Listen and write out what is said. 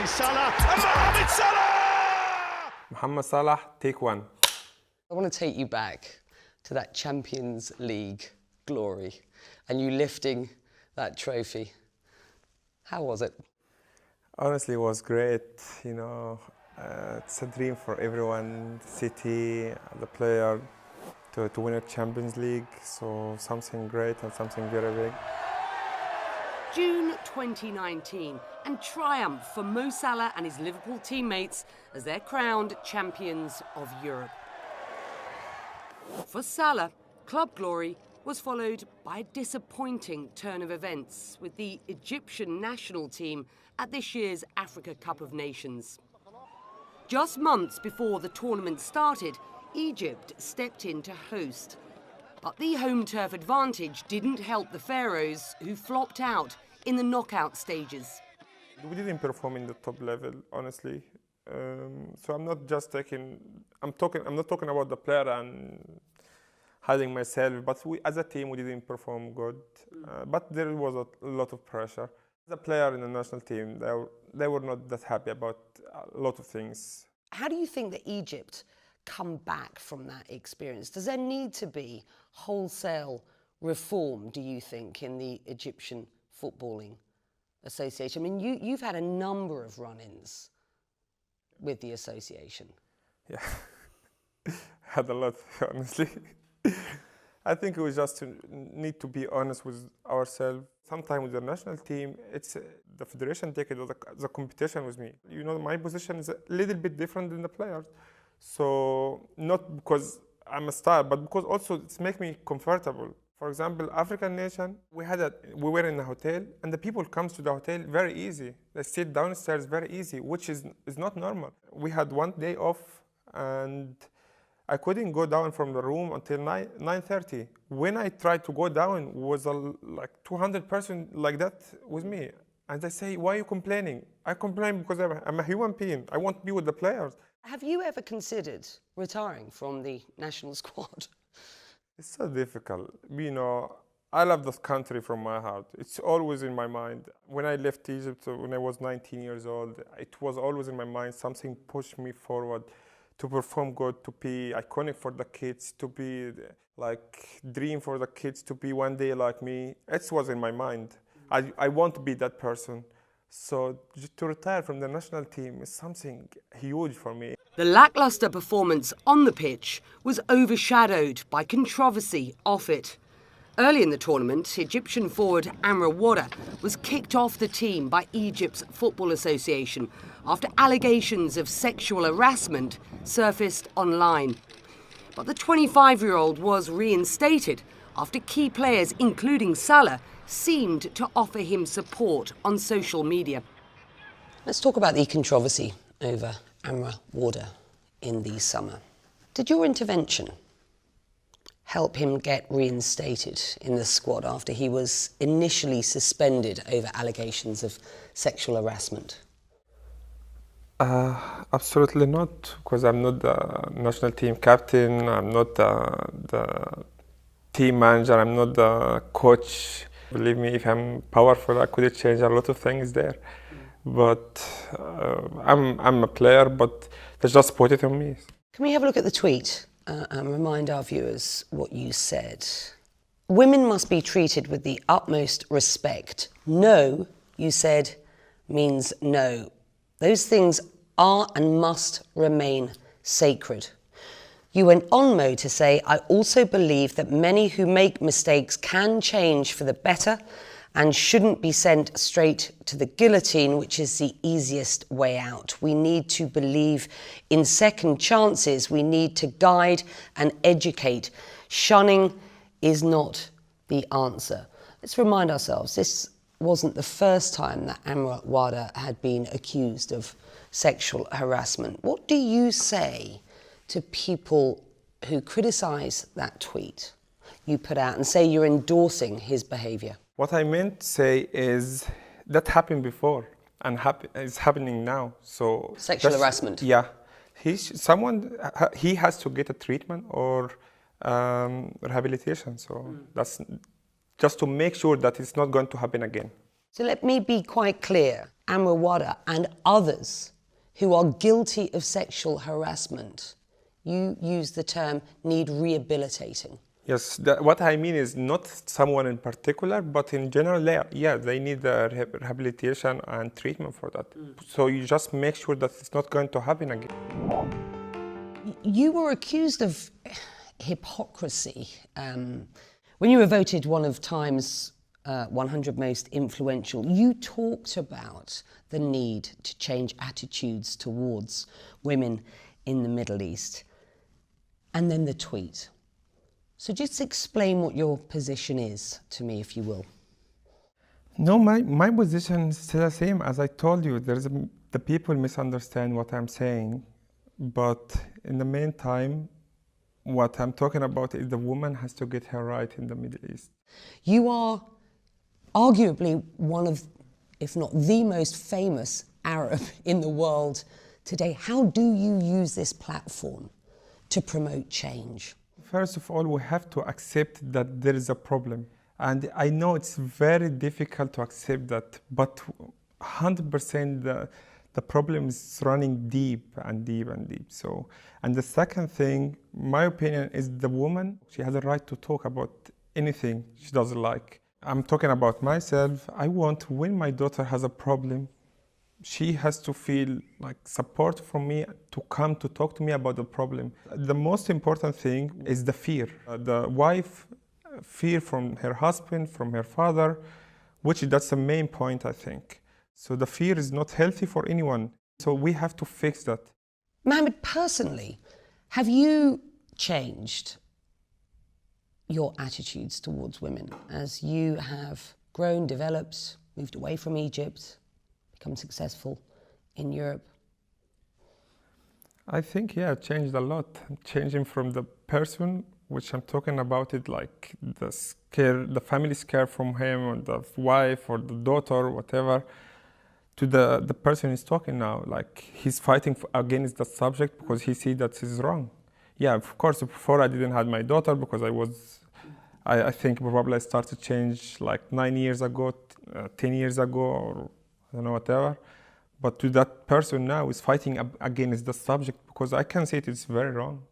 Salah and Mohamed Salah! Mohamed Salah, take one. I want to take you back to that Champions League glory and you lifting that trophy. How was it? Honestly, it was great. You know, it's a dream for everyone, the city, the player, to win a Champions League. So something great and something very big. June 2019, and triumph for Mo Salah and his Liverpool teammates as they're crowned champions of Europe. For Salah, club glory was followed by a disappointing turn of events with the Egyptian national team at this year's Africa Cup of Nations. Just months before the tournament started, Egypt stepped in to host. But the home turf advantage didn't help the Pharaohs, who flopped out in the knockout stages. We didn't perform in the top level, honestly. So I'm not just taking. I'm not talking about the player and hiding myself. But we, as a team, we didn't perform good. But there was a lot of pressure. As a player in the national team, they were not that happy about a lot of things. How do you think that Egypt come back from that experience? Does there need to be wholesale reform, do you think, in the Egyptian Footballing Association? I mean, you've had a number of run-ins with the association. Yeah, had a lot, honestly. I think we just need to be honest with ourselves. Sometimes with the national team, it's the federation take it as a competition with me. You know, my position is a little bit different than the players. So not because I'm a star, but because also it's make me comfortable. For example, African nation, we were in a hotel, and the people comes to the hotel very easy. They sit downstairs very easy, which is not normal. We had one day off, and I couldn't go down from the room until 9:30. When I tried to go down, was like 200 person like that with me. And they say, why are you complaining? I complain because I'm a human being. I want to be with the players. Have you ever considered retiring from the national squad? It's so difficult. You know, I love this country from my heart. It's always in my mind. When I left Egypt, when I was 19 years old, it was always in my mind. Something pushed me forward to perform good, to be iconic for the kids, to be like dream for the kids, to be one day like me. It was in my mind. I want to be that person. So to retire from the national team is something huge for me. The lacklustre performance on the pitch was overshadowed by controversy off it. Early in the tournament, Egyptian forward Amra Wada was kicked off the team by Egypt's Football Association after allegations of sexual harassment surfaced online. But the 25-year-old was reinstated after key players, including Salah, seemed to offer him support on social media. Let's talk about the controversy over Amra Wada in the summer. Did your intervention help him get reinstated in the squad after he was initially suspended over allegations of sexual harassment? Absolutely not, because I'm not the national team captain, I'm not the team manager, I'm not the coach. Believe me, if I'm powerful, I could change a lot of things there. But I'm a player, but they just put it on me. Can we have a look at the tweet and remind our viewers what you said? Women must be treated with the utmost respect. No, you said, means no. Those things are and must remain sacred. You went on, Mo, to say, I also believe that many who make mistakes can change for the better and shouldn't be sent straight to the guillotine, which is the easiest way out. We need to believe in second chances. We need to guide and educate. Shunning is not the answer. Let's remind ourselves, this wasn't the first time that Amra Wada had been accused of sexual harassment. What do you say to people who criticise that tweet you put out and say you're endorsing his behaviour? What I meant to say is that happened before and is happening now. So sexual harassment. Yeah, he has to get a treatment or rehabilitation. So that's just to make sure that it's not going to happen again. So let me be quite clear. Amrawada and others who are guilty of sexual harassment, you use the term need rehabilitating. Yes, what I mean is not someone in particular, but in general, they need rehabilitation and treatment for that. So you just make sure that it's not going to happen again. You were accused of hypocrisy when you were voted one of Time's 100 most influential. You talked about the need to change attitudes towards women in the Middle East, and then the tweet. So just explain what your position is to me, if you will. No, my position is still the same. As I told you, the people misunderstand what I'm saying. But in the meantime, what I'm talking about is the woman has to get her right in the Middle East. You are arguably one of, if not the most famous Arab in the world today. How do you use this platform to promote change? First of all, we have to accept that there is a problem. And I know it's very difficult to accept that, but 100% the problem is running deep and deep and deep. So, and the second thing, my opinion, is the woman, she has a right to talk about anything she doesn't like. I'm talking about myself. I want, when my daughter has a problem, she has to feel like support from me to come to talk to me about the problem. The most important thing is the fear. The wife fear from her husband, from her father, which that's the main point, I think. So the fear is not healthy for anyone. So we have to fix that. Mohammed, personally, have you changed your attitudes towards women as you have grown, developed, moved away from Egypt, become successful in Europe? I think, yeah, it changed a lot. Changing from the person, which I'm talking about it like the family's care from him, or the wife, or the daughter, or whatever, to the person he's talking now. Like, he's fighting against the subject because he sees that he's wrong. Yeah, of course, before I didn't have my daughter because I think probably I started to change like 9 years ago, 10 years ago, or I don't know, whatever. But to that person now is fighting against the subject because I can see it's very wrong.